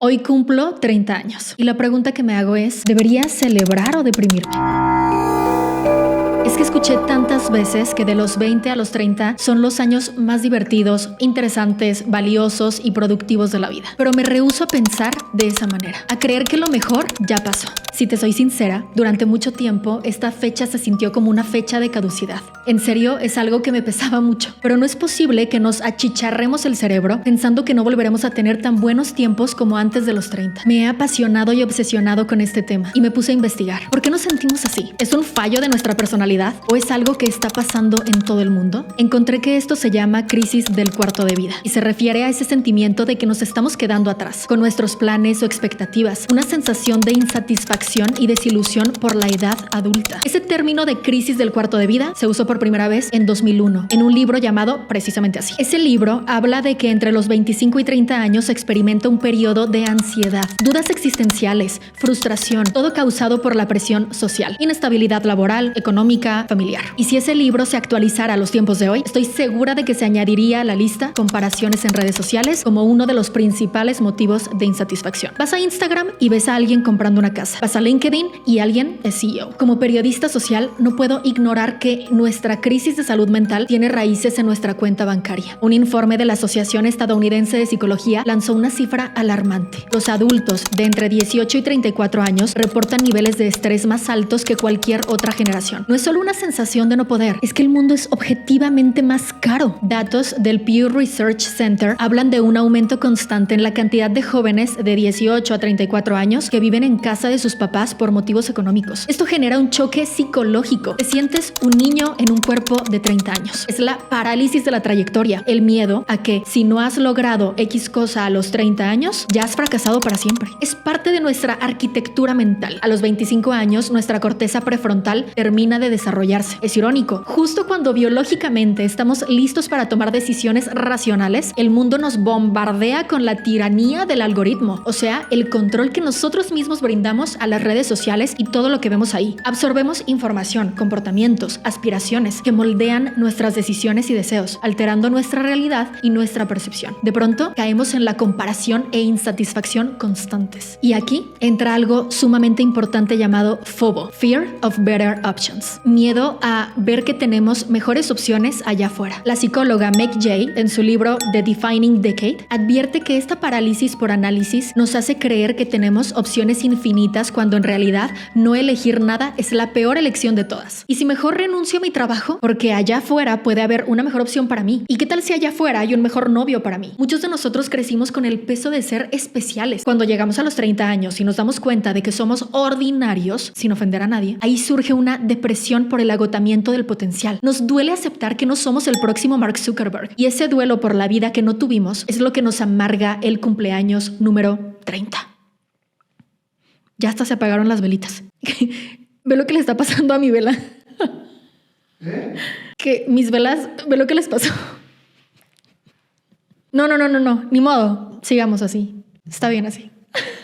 Hoy cumplo 30 años y la pregunta que me hago es, ¿debería celebrar o deprimirme? Es que escuché tantas veces que de los 20 a los 30 son los años más divertidos, interesantes, valiosos y productivos de la vida. Pero me rehúso a pensar de esa manera, a creer que lo mejor ya pasó. Si te soy sincera, durante mucho tiempo esta fecha se sintió como una fecha de caducidad. En serio, es algo que me pesaba mucho. Pero no es posible que nos achicharremos el cerebro pensando que no volveremos a tener tan buenos tiempos como antes de los 30. Me he apasionado y obsesionado con este tema y me puse a investigar. ¿Por qué nos sentimos así? ¿Es un fallo de nuestra personalidad o es algo que está pasando en todo el mundo? Encontré que esto se llama crisis del cuarto de vida y se refiere a ese sentimiento de que nos estamos quedando atrás con nuestros planes o expectativas, una sensación de insatisfacción y desilusión por la edad adulta. Ese término de crisis del cuarto de vida se usó por primera vez en 2001 en un libro llamado precisamente así. Ese libro habla de que entre los 25 y 30 años se experimenta un periodo de ansiedad, dudas existenciales, frustración, todo causado por la presión social, inestabilidad laboral, económica, familiar. Y si ese libro se actualizara a los tiempos de hoy, estoy segura de que se añadiría a la lista comparaciones en redes sociales como uno de los principales motivos de insatisfacción. Vas a Instagram y ves a alguien comprando una casa. Vas a LinkedIn y alguien es CEO. Como periodista social, no puedo ignorar que nuestra crisis de salud mental tiene raíces en nuestra cuenta bancaria. Un informe de la Asociación Estadounidense de Psicología lanzó una cifra alarmante. Los adultos de entre 18 y 34 años reportan niveles de estrés más altos que cualquier otra generación. No es solo una sensación de no poder, es que el mundo es objetivamente más caro. Datos del Pew Research Center hablan de un aumento constante en la cantidad de jóvenes de 18 a 34 años que viven en casa de sus papás por motivos económicos. Esto genera un choque psicológico. Te sientes un niño en un cuerpo de 30 años. Es la parálisis de la trayectoria, el miedo a que si no has logrado X cosa a los 30 años, ya has fracasado para siempre. Es parte de nuestra arquitectura mental. A los 25 años, nuestra corteza prefrontal termina de desarrollarse. Es irónico. Justo cuando biológicamente estamos listos para tomar decisiones racionales, el mundo nos bombardea con la tiranía del algoritmo, o sea, el control que nosotros mismos brindamos a las redes sociales y todo lo que vemos ahí. Absorbemos información, comportamientos, aspiraciones que moldean nuestras decisiones y deseos, alterando nuestra realidad y nuestra percepción. De pronto, caemos en la comparación e insatisfacción constantes. Y aquí entra algo sumamente importante llamado FOBO, Fear of Better Options. Miedo a ver que tenemos mejores opciones allá afuera. La psicóloga Meg Jay, en su libro The Defining Decade, advierte que esta parálisis por análisis nos hace creer que tenemos opciones infinitas cuando en realidad no elegir nada es la peor elección de todas. ¿Y si mejor renuncio a mi trabajo? Porque allá afuera puede haber una mejor opción para mí. ¿Y qué tal si allá afuera hay un mejor novio para mí? Muchos de nosotros crecimos con el peso de ser especiales. Cuando llegamos a los 30 años y nos damos cuenta de que somos ordinarios, sin ofender a nadie, ahí surge una depresión por el agotamiento del potencial. Nos duele aceptar que no somos el próximo Mark Zuckerberg. Y ese duelo por la vida que no tuvimos es lo que nos amarga el cumpleaños número 30. Ya hasta se apagaron las velitas. Ve lo que le está pasando a mi vela. Que mis velas, ve lo que les pasó. No. Ni modo. Sigamos así. Está bien así.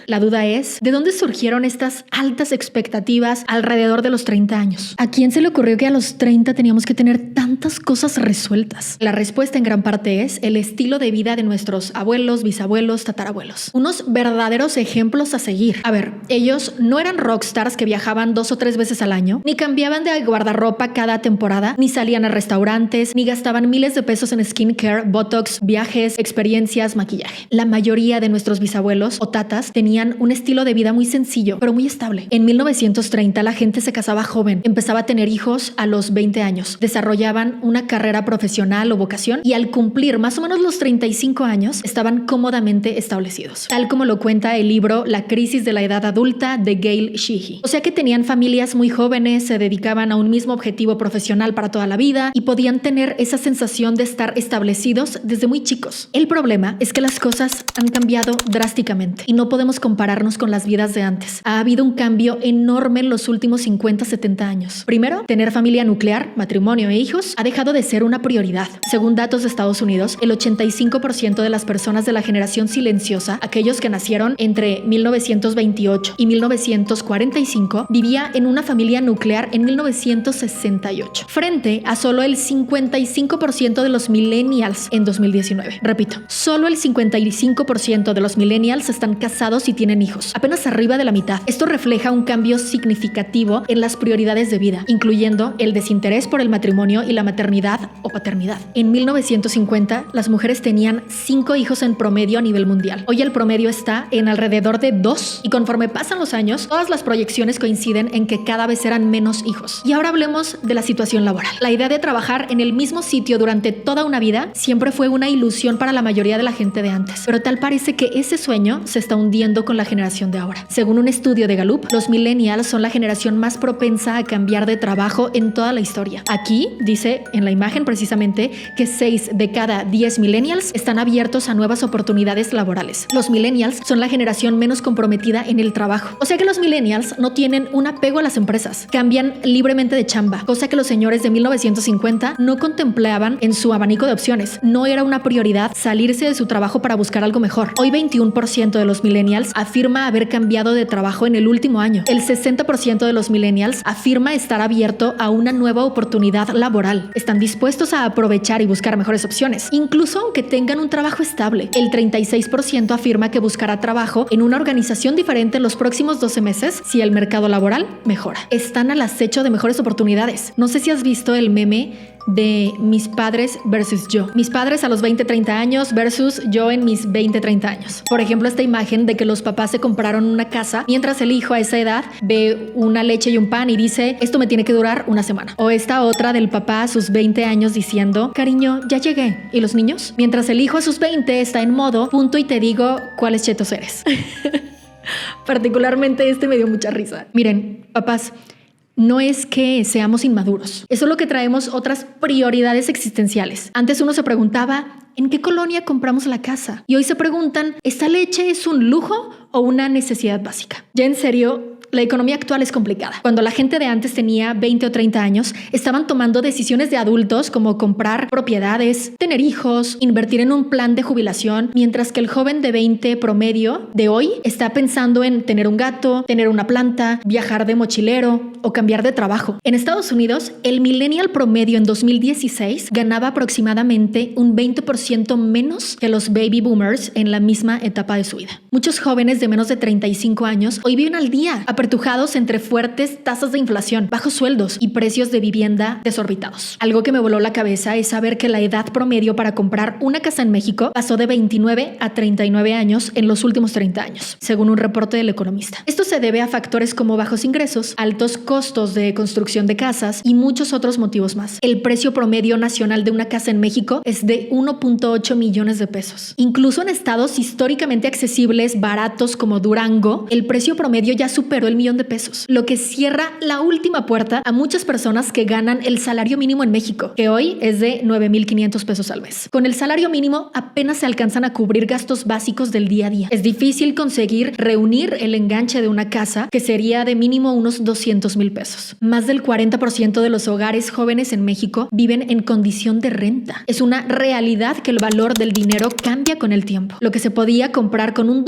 La duda es, ¿de dónde surgieron estas altas expectativas alrededor de los 30 años? ¿A quién se le ocurrió que a los 30 teníamos que tener tantas cosas resueltas? La respuesta en gran parte es el estilo de vida de nuestros abuelos, bisabuelos, tatarabuelos. Unos verdaderos ejemplos a seguir. A ver, ellos no eran rockstars que viajaban 2 o 3 veces al año, ni cambiaban de guardarropa cada temporada, ni salían a restaurantes, ni gastaban miles de pesos en skincare, botox, viajes, experiencias, maquillaje. La mayoría de nuestros bisabuelos o tatas tenían un estilo de vida muy sencillo, pero muy estable. En 1930 la gente se casaba joven, empezaba a tener hijos a los 20 años, desarrollaban una carrera profesional o vocación y al cumplir más o menos los 35 años estaban cómodamente establecidos, tal como lo cuenta el libro La crisis de la edad adulta de Gail Sheehy. O sea que tenían familias muy jóvenes, se dedicaban a un mismo objetivo profesional para toda la vida y podían tener esa sensación de estar establecidos desde muy chicos. El problema es que las cosas han cambiado drásticamente y no podemos compararnos con las vidas de antes. Ha habido un cambio enorme en los últimos 50, 70 años. Primero, tener familia nuclear, matrimonio e hijos ha dejado de ser una prioridad. Según datos de Estados Unidos, el 85% de las personas de la generación silenciosa, aquellos que nacieron entre 1928 y 1945, vivía en una familia nuclear en 1968, frente a solo el 55% de los millennials en 2019. Repito, solo el 55% de los millennials están casados y tienen hijos, apenas arriba de la mitad. Esto refleja un cambio significativo en las prioridades de vida, incluyendo el desinterés por el matrimonio y la maternidad o paternidad. En 1950, las mujeres tenían 5 hijos en promedio a nivel mundial. Hoy el promedio está en alrededor de 2 y conforme pasan los años, todas las proyecciones coinciden en que cada vez serán menos hijos. Y ahora hablemos de la situación laboral. La idea de trabajar en el mismo sitio durante toda una vida siempre fue una ilusión para la mayoría de la gente de antes, pero tal parece que ese sueño se está hundiendo con la generación de ahora. Según un estudio de Gallup, los millennials son la generación más propensa a cambiar de trabajo en toda la historia. Aquí dice en la imagen precisamente que 6 de cada 10 millennials están abiertos a nuevas oportunidades laborales. Los millennials son la generación menos comprometida en el trabajo. O sea que los millennials no tienen un apego a las empresas. Cambian libremente de chamba, cosa que los señores de 1950 no contemplaban en su abanico de opciones. No era una prioridad salirse de su trabajo para buscar algo mejor. Hoy 21% de los millennials afirma haber cambiado de trabajo en el último año. El 60% de los millennials afirma estar abierto a una nueva oportunidad laboral. Están dispuestos a aprovechar y buscar mejores opciones, incluso aunque tengan un trabajo estable. El 36% afirma que buscará trabajo en una organización diferente en los próximos 12 meses si el mercado laboral mejora. Están al acecho de mejores oportunidades. No sé si has visto el meme de mis padres versus yo. Mis padres a los 20, 30 años versus yo en mis 20, 30 años. Por ejemplo, esta imagen de que los papás se compraron una casa mientras el hijo a esa edad ve una leche y un pan y dice, esto me tiene que durar una semana. O esta otra del papá a sus 20 años diciendo, cariño, ya llegué. ¿Y los niños? Mientras el hijo a sus 20 está en modo, punto y te digo cuáles chetos eres. Particularmente este me dio mucha risa. Miren, papás, no es que seamos inmaduros, es solo que traemos otras prioridades existenciales. Antes uno se preguntaba, ¿en qué colonia compramos la casa? Y hoy se preguntan, ¿esta leche es un lujo o una necesidad básica? Ya en serio, la economía actual es complicada. Cuando la gente de antes tenía 20 o 30 años, estaban tomando decisiones de adultos como comprar propiedades, tener hijos, invertir en un plan de jubilación, mientras que el joven de 20 promedio de hoy está pensando en tener un gato, tener una planta, viajar de mochilero o cambiar de trabajo. En Estados Unidos, el millennial promedio en 2016 ganaba aproximadamente un 20% menos que los baby boomers en la misma etapa de su vida. Muchos jóvenes de menos de 35 años hoy viven al día, apertujados entre fuertes tasas de inflación, bajos sueldos y precios de vivienda desorbitados. Algo que me voló la cabeza es saber que la edad promedio para comprar una casa en México pasó de 29 a 39 años en los últimos 30 años, según un reporte del Economista. Esto se debe a factores como bajos ingresos, altos costos de construcción de casas y muchos otros motivos más. El precio promedio nacional de una casa en México es de 1.8 millones de pesos. Incluso en estados históricamente accesibles, baratos como Durango, el precio promedio ya superó el millón de pesos, lo que cierra la última puerta a muchas personas que ganan el salario mínimo en México, que hoy es de 9,500 pesos al mes. Con el salario mínimo apenas se alcanzan a cubrir gastos básicos del día a día. Es difícil conseguir reunir el enganche de una casa, que sería de mínimo unos 200,000 pesos. Más del 40% de los hogares jóvenes en México viven en condición de renta. Es una realidad que el valor del dinero cambia con el tiempo. Lo que se podía comprar con $1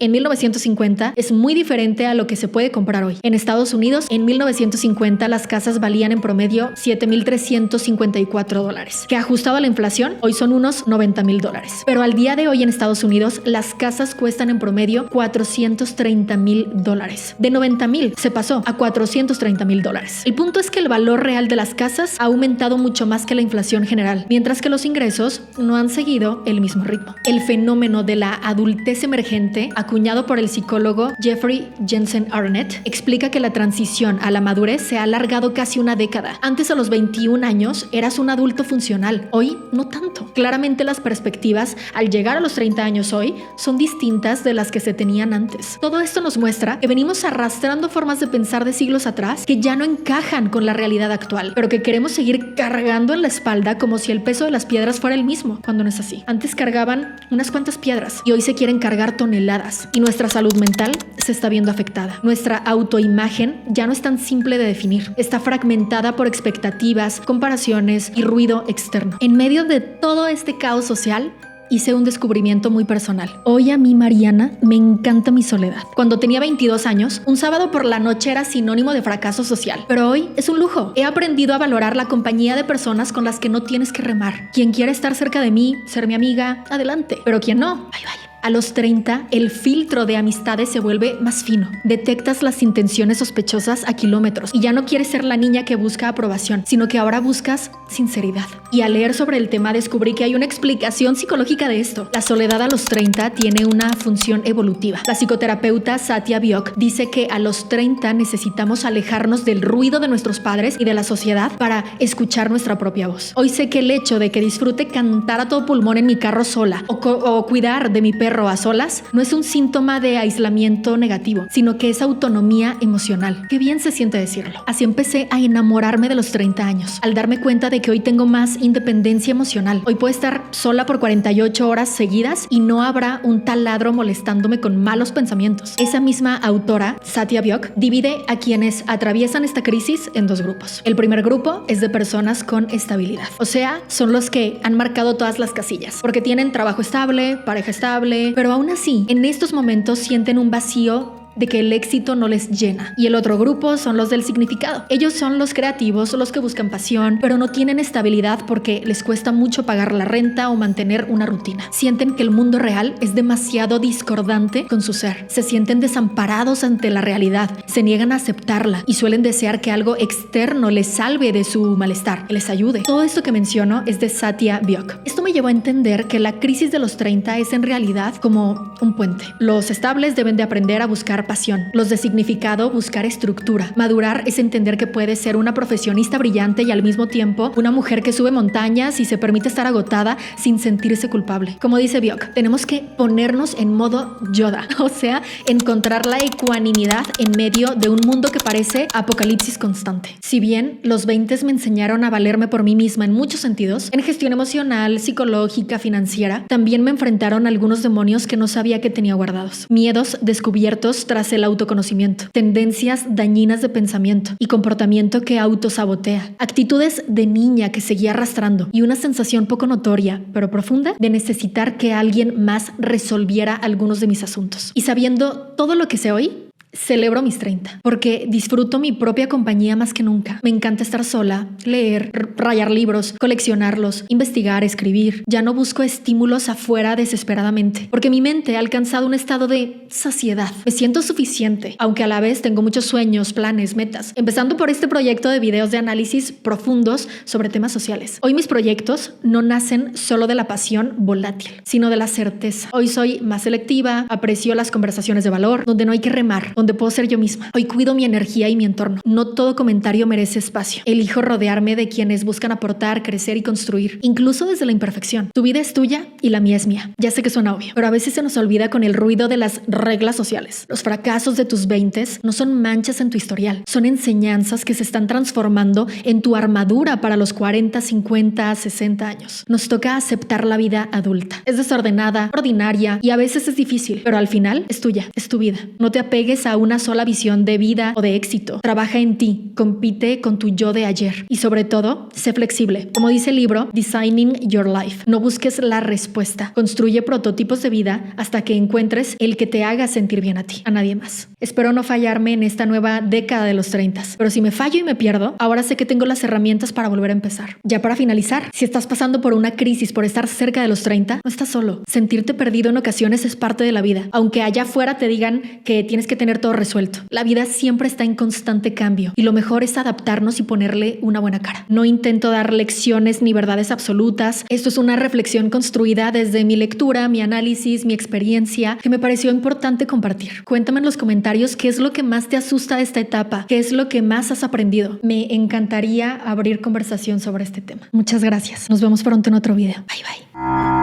en 1950 es muy diferente a lo que se puede comprar hoy. En Estados Unidos, en 1950 las casas valían en promedio $7,354, que ajustado a la inflación, hoy son unos $90,000. Pero al día de hoy en Estados Unidos, las casas cuestan en promedio $430,000. De $90,000 se pasó a $430,000. El punto es que el valor real de las casas ha aumentado mucho más que la inflación general, mientras que los ingresos no han seguido el mismo ritmo. El fenómeno de la adultez emergente, acuñado por el psicólogo Jeffrey Jensen Arnett, explica que la transición a la madurez se ha alargado casi una década. Antes, a los 21 años, eras un adulto funcional. Hoy, no tanto. Claramente las perspectivas al llegar a los 30 años hoy son distintas de las que se tenían antes. Todo esto nos muestra que venimos arrastrando formas de pensar de siglos atrás que ya no encajan con la realidad actual, pero que queremos seguir cargando en la espalda como si el peso de las piedras fuera el mismo, cuando no es así. Antes cargaban unas cuantas piedras y hoy se quieren cargar toneladas. más. Y nuestra salud mental se está viendo afectada. Nuestra autoimagen ya no es tan simple de definir. Está fragmentada por expectativas, comparaciones y ruido externo. En medio de todo este caos social, hice un descubrimiento muy personal. Hoy a mí, Mariana, me encanta mi soledad. Cuando tenía 22 años, un sábado por la noche era sinónimo de fracaso social. Pero hoy es un lujo. He aprendido a valorar la compañía de personas con las que no tienes que remar. Quien quiere estar cerca de mí, ser mi amiga, adelante. Pero quien no, bye bye. A los 30, el filtro de amistades se vuelve más fino. Detectas las intenciones sospechosas a kilómetros y ya no quieres ser la niña que busca aprobación, sino que ahora buscas sinceridad. Y al leer sobre el tema descubrí que hay una explicación psicológica de esto. La soledad a los 30 tiene una función evolutiva. La psicoterapeuta Satya Biok dice que a los 30 necesitamos alejarnos del ruido de nuestros padres y de la sociedad para escuchar nuestra propia voz. Hoy sé que el hecho de que disfrute cantar a todo pulmón en mi carro sola o cuidar de mi perro a solas no es un síntoma de aislamiento negativo, sino que es autonomía emocional. Qué bien se siente decirlo. Así empecé a enamorarme de los 30 años, al darme cuenta de que hoy tengo más independencia emocional. Hoy puedo estar sola por 48 horas seguidas y no habrá un taladro molestándome con malos pensamientos. Esa misma autora, Satya Biok, divide a quienes atraviesan esta crisis en dos grupos. El primer grupo es de personas con estabilidad, o sea, son los que han marcado todas las casillas, porque tienen trabajo estable, pareja estable, pero aún así, en estos momentos sienten un vacío de que el éxito no les llena. Y el otro grupo son los del significado. Ellos son los creativos, los que buscan pasión, pero no tienen estabilidad porque les cuesta mucho pagar la renta o mantener una rutina. Sienten que el mundo real es demasiado discordante con su ser. Se sienten desamparados ante la realidad, se niegan a aceptarla y suelen desear que algo externo les salve de su malestar, que les ayude. Todo esto que menciono es de Satya Biok. Esto me llevó a entender que la crisis de los 30 es en realidad como un puente. Los estables deben de aprender a buscar pasión. Los de significado, buscar estructura. Madurar es entender que puedes ser una profesionista brillante y al mismo tiempo una mujer que sube montañas y se permite estar agotada sin sentirse culpable. Como dice Biok, tenemos que ponernos en modo Yoda, o sea, encontrar la ecuanimidad en medio de un mundo que parece apocalipsis constante. Si bien los 20 me enseñaron a valerme por mí misma en muchos sentidos, en gestión emocional, psicológica, financiera, también me enfrentaron a algunos demonios que no sabía que tenía guardados. Miedos descubiertos tras el autoconocimiento, tendencias dañinas de pensamiento y comportamiento que autosabotea, actitudes de niña que seguía arrastrando y una sensación poco notoria, pero profunda, de necesitar que alguien más resolviera algunos de mis asuntos. Y sabiendo todo lo que sé hoy, celebro mis 30, porque disfruto mi propia compañía más que nunca. Me encanta estar sola, leer, rayar libros, coleccionarlos, investigar, escribir. Ya no busco estímulos afuera desesperadamente, porque mi mente ha alcanzado un estado de saciedad. Me siento suficiente, aunque a la vez tengo muchos sueños, planes, metas, empezando por este proyecto de videos de análisis profundos sobre temas sociales. Hoy mis proyectos no nacen solo de la pasión volátil, sino de la certeza. Hoy soy más selectiva, aprecio las conversaciones de valor, donde no hay que remar, donde puedo ser yo misma. Hoy cuido mi energía y mi entorno. No todo comentario merece espacio. Elijo rodearme de quienes buscan aportar, crecer y construir, incluso desde la imperfección. Tu vida es tuya y la mía es mía. Ya sé que suena obvio, pero a veces se nos olvida con el ruido de las reglas sociales. Los fracasos de tus 20s no son manchas en tu historial, son enseñanzas que se están transformando en tu armadura para los 40, 50, 60 años. Nos toca aceptar la vida adulta. Es desordenada, ordinaria y a veces es difícil, pero al final es tuya, es tu vida. No te apegues a una sola visión de vida o de éxito. Trabaja en ti, compite con tu yo de ayer y sobre todo, sé flexible. Como dice el libro Designing Your Life, no busques la respuesta. Construye prototipos de vida hasta que encuentres el que te haga sentir bien a ti, a nadie más. Espero no fallarme en esta nueva década de los 30, pero si me fallo y me pierdo, ahora sé que tengo las herramientas para volver a empezar. Ya para finalizar, si estás pasando por una crisis por estar cerca de los 30, no estás solo. Sentirte perdido en ocasiones es parte de la vida, aunque allá afuera te digan que tienes que tener todo resuelto. La vida siempre está en constante cambio y lo mejor es adaptarnos y ponerle una buena cara. No intento dar lecciones ni verdades absolutas. Esto es una reflexión construida desde mi lectura, mi análisis, mi experiencia, que me pareció importante compartir. Cuéntame en los comentarios qué es lo que más te asusta de esta etapa, qué es lo que más has aprendido. Me encantaría abrir conversación sobre este tema. Muchas gracias. Nos vemos pronto en otro video. Bye bye.